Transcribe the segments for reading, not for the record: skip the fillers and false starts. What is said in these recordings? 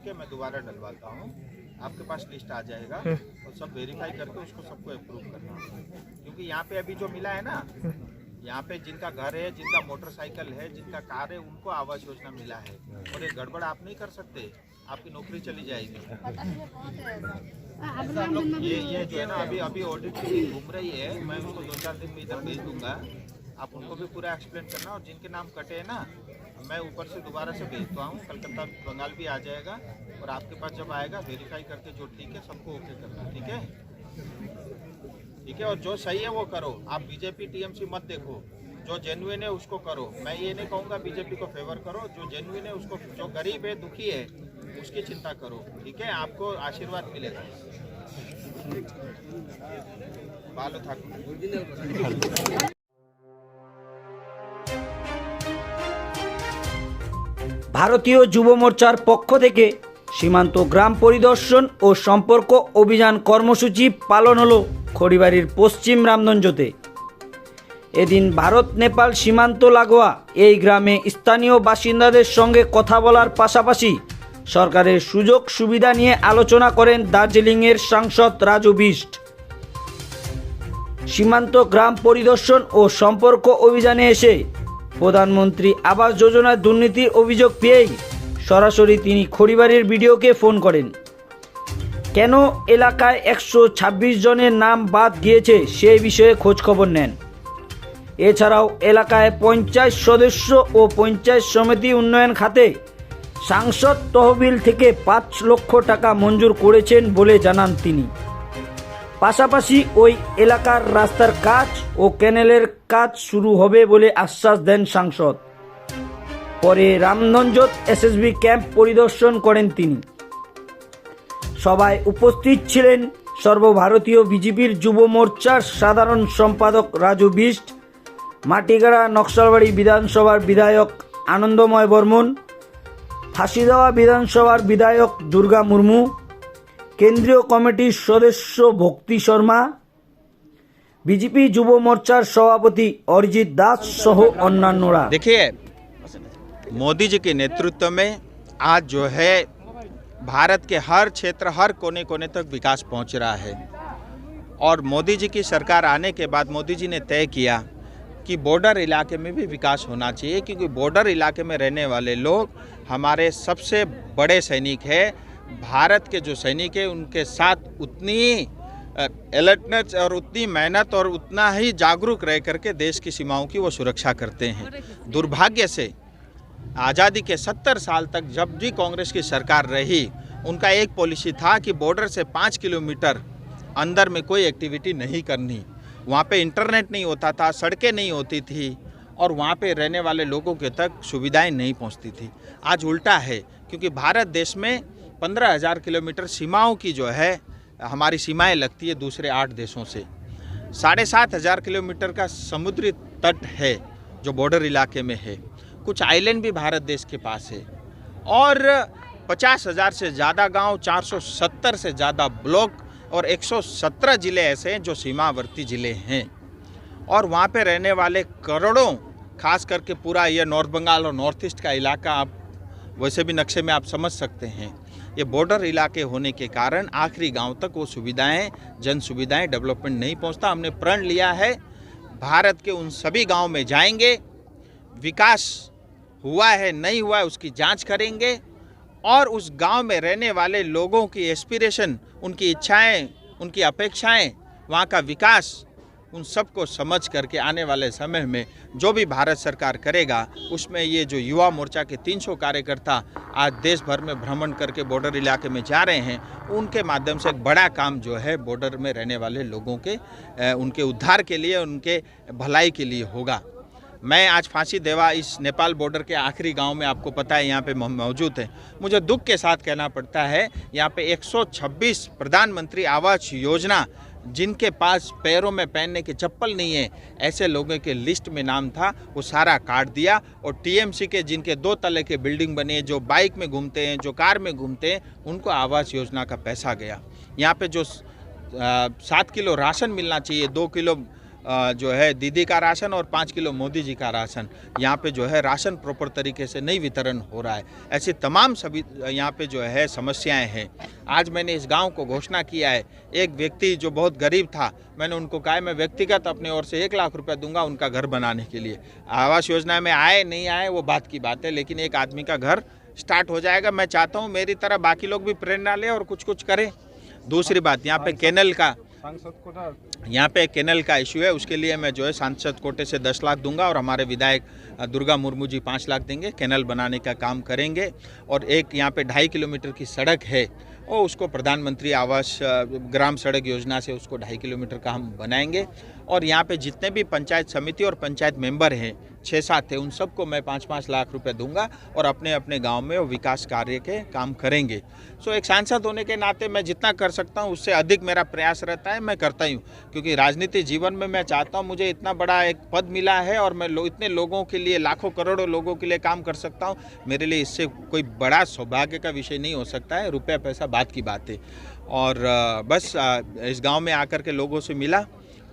के मैं दोबारा डलवाता हूँ, आपके पास लिस्ट आ जाएगा और सब वेरीफाई करके उसको सबको अप्रूव करना, क्योंकि यहाँ पे अभी जो मिला है ना, यहाँ पे जिनका घर है, जिनका मोटरसाइकिल है, जिनका कार है, उनको आवास योजना मिला है। और ये गड़बड़ आप नहीं कर सकते, आपकी नौकरी चली जाएगी। ये जो है ना, अभी ऑडिट की टीम घूम रही है, मैं उसको 2-4 दिन में इधर भेज दूंगा, आप उनको भी पूरा एक्सप्लेन करना। और जिनके नाम कटे हैं ना, मैं ऊपर से दोबारा से भेजता हूँ, कलकत्ता बंगाल भी आ जाएगा, और आपके पास जब आएगा वेरीफाई करके जो ठीक है सबको ओके करना, ठीक है? ठीक है, और जो सही है वो करो। आप बीजेपी टीएमसी मत देखो, जो जेन्युइन है उसको करो। मैं ये नहीं कहूँगा बीजेपी को फेवर करो, जो जेन्युइन है उसको, जो गरीब है, दुखी है, उसकी चिंता करो, ठीक है? आपको आशीर्वाद मिलेगा। बालू ठाकुर। ভারতীয় যুব মোর্চার পক্ষ থেকে সীমান্ত গ্রাম পরিদর্শন ও সম্পর্ক অভিযান কর্মসূচি পালন হলো খড়িবাড়ির পশ্চিম রামগঞ্জতে। এদিন ভারত নেপাল সীমান্ত লাগোয়া এই গ্রামে স্থানীয় বাসিন্দাদের সঙ্গে কথা বলার পাশাপাশি সরকারের সুযোগ সুবিধা নিয়ে আলোচনা করেন দার্জিলিংয়ের সাংসদ রাজু বিষ্ট। সীমান্ত গ্রাম পরিদর্শন ও সম্পর্ক অভিযানে এসে প্রধানমন্ত্রী আবাস যোজনার দুর্নীতির অভিযোগ পেয়েই সরাসরি তিনি খড়িবাড়ির বিডিওকে ফোন করেন। কেন এলাকায় 126 জনের নাম বাদ গিয়েছে সেই বিষয়ে খোঁজখবর নেন। এছাড়াও এলাকায় পঞ্চায়েত সদস্য ও পঞ্চায়েত সমিতি উন্নয়ন খাতে সাংসদ তহবিল থেকে 5 লক্ষ টাকা মঞ্জুর করেছেন বলে জানান তিনি। পাশাপাশি ওই এলাকার রাস্তার কাজ ও ক্যানেলের কাজ শুরু হবে বলে আশ্বাস দেন সাংসদ। পরে রামগঞ্জত এসএসবি ক্যাম্প পরিদর্শন করেন তিনি। সভায় উপস্থিত ছিলেন সর্বভারতীয় বিজেপির যুব মোর্চার সাধারণ সম্পাদক রাজু বিষ্ট, মাটিগাড়া নকশালবাড়ি বিধানসভার বিধায়ক আনন্দময় বর্মন, ফাঁসিদেওয়া বিধানসভার বিধায়ক দুর্গা মুর্মু, কেন্দ্রীয় কমিটির সদস্য ভক্তি শর্মা, বিজেপি যুব মোর্চার সভাপতি অরিজিৎ দাস সহ অন্যান্যরা। देखिए, मोदी जी के नेतृत्व में आज जो है भारत के हर क्षेत्र, हर कोने कोने तक विकास पहुंच रहा है। और मोदी जी की सरकार आने के बाद मोदी जी ने तय किया कि बॉर्डर इलाके में भी विकास होना चाहिए, क्योंकि बॉर्डर इलाके में रहने वाले लोग हमारे सबसे बड़े सैनिक हैं। भारत के जो सैनिक हैं उनके साथ उतनी अलर्टनेस और उतनी मेहनत और उतना ही जागरूक रह करके देश की सीमाओं की वो सुरक्षा करते हैं। दुर्भाग्य से आज़ादी के 70 साल तक जब भी कांग्रेस की सरकार रही, उनका एक पॉलिसी था कि बॉर्डर से 5 किलोमीटर अंदर में कोई एक्टिविटी नहीं करनी। वहाँ पे इंटरनेट नहीं होता था, सड़कें नहीं होती थी, और वहाँ पे रहने वाले लोगों के तक सुविधाएं नहीं पहुँचती थी। आज उल्टा है, क्योंकि भारत देश में 15,000 किलोमीटर सीमाओं की जो है हमारी सीमाएं लगती है दूसरे 8 देशों से। 7,500 किलोमीटर का समुद्री तट है जो बॉर्डर इलाके में है। कुछ आइलैंड भी भारत देश के पास है, और 50,000 से ज़्यादा गांव, 470 से ज़्यादा ब्लॉक और 117 ज़िले ऐसे हैं जो सीमावर्ती ज़िले हैं। और वहाँ पे रहने वाले करोड़ों, खास करके पूरा ये नॉर्थ बंगाल और नॉर्थ ईस्ट का इलाका, आप वैसे भी नक्शे में आप समझ सकते हैं, ये बॉर्डर इलाके होने के कारण आखिरी गांव तक वो सुविधाएं, जन सुविधाएं, डेवलपमेंट नहीं पहुंचता। हमने प्रण लिया है भारत के उन सभी गांव में जाएंगे, विकास हुआ है नहीं हुआ है उसकी जांच करेंगे, और उस गांव में रहने वाले लोगों की एस्पिरेशन, उनकी इच्छाएं, उनकी अपेक्षाएं, वहाँ का विकास, उन सबको समझ करके आने वाले समय में जो भी भारत सरकार करेगा, उसमें ये जो युवा मोर्चा के 300 कार्यकर्ता आज देश भर में भ्रमण करके बॉर्डर इलाके में जा रहे हैं, उनके माध्यम से एक बड़ा काम जो है बॉर्डर में रहने वाले लोगों के उनके उद्धार के लिए, उनके भलाई के लिए होगा। मैं आज फांसीदेवा इस नेपाल बॉर्डर के आखिरी गांव में, आपको पता है, यहाँ पे मौजूद है। मुझे दुख के साथ कहना पड़ता है, यहाँ पे 126 प्रधानमंत्री आवास योजना, जिनके पास पैरों में पहनने की चप्पल नहीं है, ऐसे लोगों के लिस्ट में नाम था, वो सारा काट दिया। और टीएमसी के जिनके 2 तले के बिल्डिंग बने, जो बाइक में घूमते हैं, जो कार में घूमते हैं, उनको आवास योजना का पैसा गया। यहाँ पे जो 7 किलो राशन मिलना चाहिए, 2 किलो जो है दीदी का राशन और 5 किलो मोदी जी का राशन, यहाँ पे जो है राशन प्रॉपर तरीके से नहीं वितरण हो रहा है। ऐसी तमाम सभी यहाँ पे जो है समस्याएं हैं। आज मैंने इस गांव को घोषणा किया है, एक व्यक्ति जो बहुत गरीब था, मैंने उनको कहा मैं व्यक्तिगत अपने ओर से 1 लाख रुपया दूंगा उनका घर बनाने के लिए। आवास योजना में आए नहीं आए वो बात की बात है, लेकिन एक आदमी का घर स्टार्ट हो जाएगा। मैं चाहता हूँ मेरी तरह बाकी लोग भी प्रेरणा लें और कुछ करें। दूसरी बात, यहाँ पे कैनल का इशू है, उसके लिए मैं जो है सांसद कोटे से 10 लाख दूंगा और हमारे विधायक दुर्गा मुर्मू जी 5 लाख देंगे, कैनल बनाने का काम करेंगे। और एक यहाँ पे 2.5 किलोमीटर की सड़क है और उसको प्रधानमंत्री आवास ग्राम सड़क योजना से उसको 2.5 किलोमीटर का हम बनाएंगे। और यहाँ पे जितने भी पंचायत समिति और पंचायत मेंबर हैं 6-7 है, उन सबको मैं 5-5 लाख रुपए दूंगा और अपने अपने गांव में वो विकास कार्य के काम करेंगे। सो एक सांसद होने के नाते मैं जितना कर सकता हूं उससे अधिक मेरा प्रयास रहता है, मैं करता ही हूँ, क्योंकि राजनीति जीवन में मैं चाहता हूँ मुझे इतना बड़ा एक पद मिला है और मैं इतने लोगों के लिए, लाखों करोड़ों लोगों के लिए काम कर सकता हूँ। मेरे लिए इससे कोई बड़ा सौभाग्य का विषय नहीं हो सकता है। रुपया पैसा बात की बात है। और बस इस गाँव में आकर के लोगों से मिला,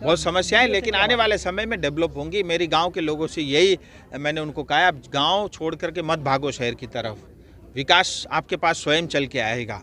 बहुत समस्याएं, लेकिन आने वाले समय में डेवलप होंगी। मेरी गांव के लोगों से यही मैंने उनको कहा, आप गांव छोड़ करके मत भागो शहर की तरफ, विकास आपके पास स्वयं चल के आएगा।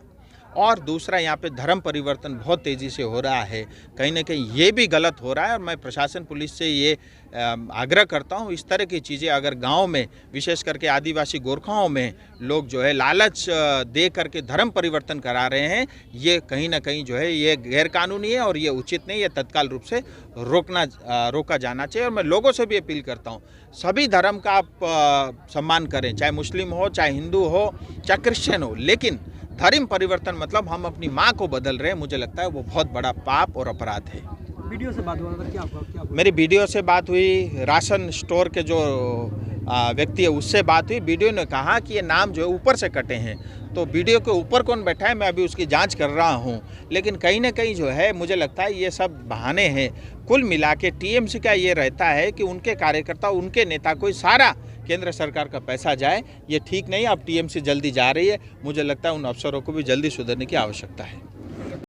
और दूसरा, यहाँ पे धर्म परिवर्तन बहुत तेज़ी से हो रहा है, कहीं ना कहीं ये भी गलत हो रहा है। और मैं प्रशासन पुलिस से ये आग्रह करता हूँ, इस तरह की चीज़ें अगर गांव में, विशेष करके आदिवासी गोरखाओं में लोग जो है लालच दे करके धर्म परिवर्तन करा रहे हैं, ये कहीं ना कहीं जो है ये गैरकानूनी है और ये उचित नहीं है। तत्काल रूप से रोका जाना चाहिए। और मैं लोगों से भी अपील करता हूँ, सभी धर्म का आप सम्मान करें, चाहे मुस्लिम हो, चाहे हिंदू हो, चाहे क्रिश्चियन हो, लेकिन धर्म परिवर्तन मतलब हम अपनी माँ को बदल रहे हैं, मुझे लगता है वो बहुत बड़ा पाप और अपराध है। वीडियो से बात हुआ था, क्या मेरी वीडियो से बात हुई, राशन स्टोर के जो व्यक्ति है उससे बात हुई। वीडियो ने कहा कि ये नाम जो है ऊपर से कटे हैं, तो वीडियो के ऊपर कौन बैठा है मैं अभी उसकी जांच कर रहा हूं। लेकिन कहीं ना कहीं जो है मुझे लगता है ये सब बहाने हैं। कुल मिला के टीएमसी का ये रहता है कि उनके कार्यकर्ता, उनके नेता को सारा केंद्र सरकार का पैसा जाए, ये ठीक नहीं। अब टीएमसी जल्दी जा रही है, मुझे लगता है उन अफसरों को भी जल्दी सुधरने की आवश्यकता है।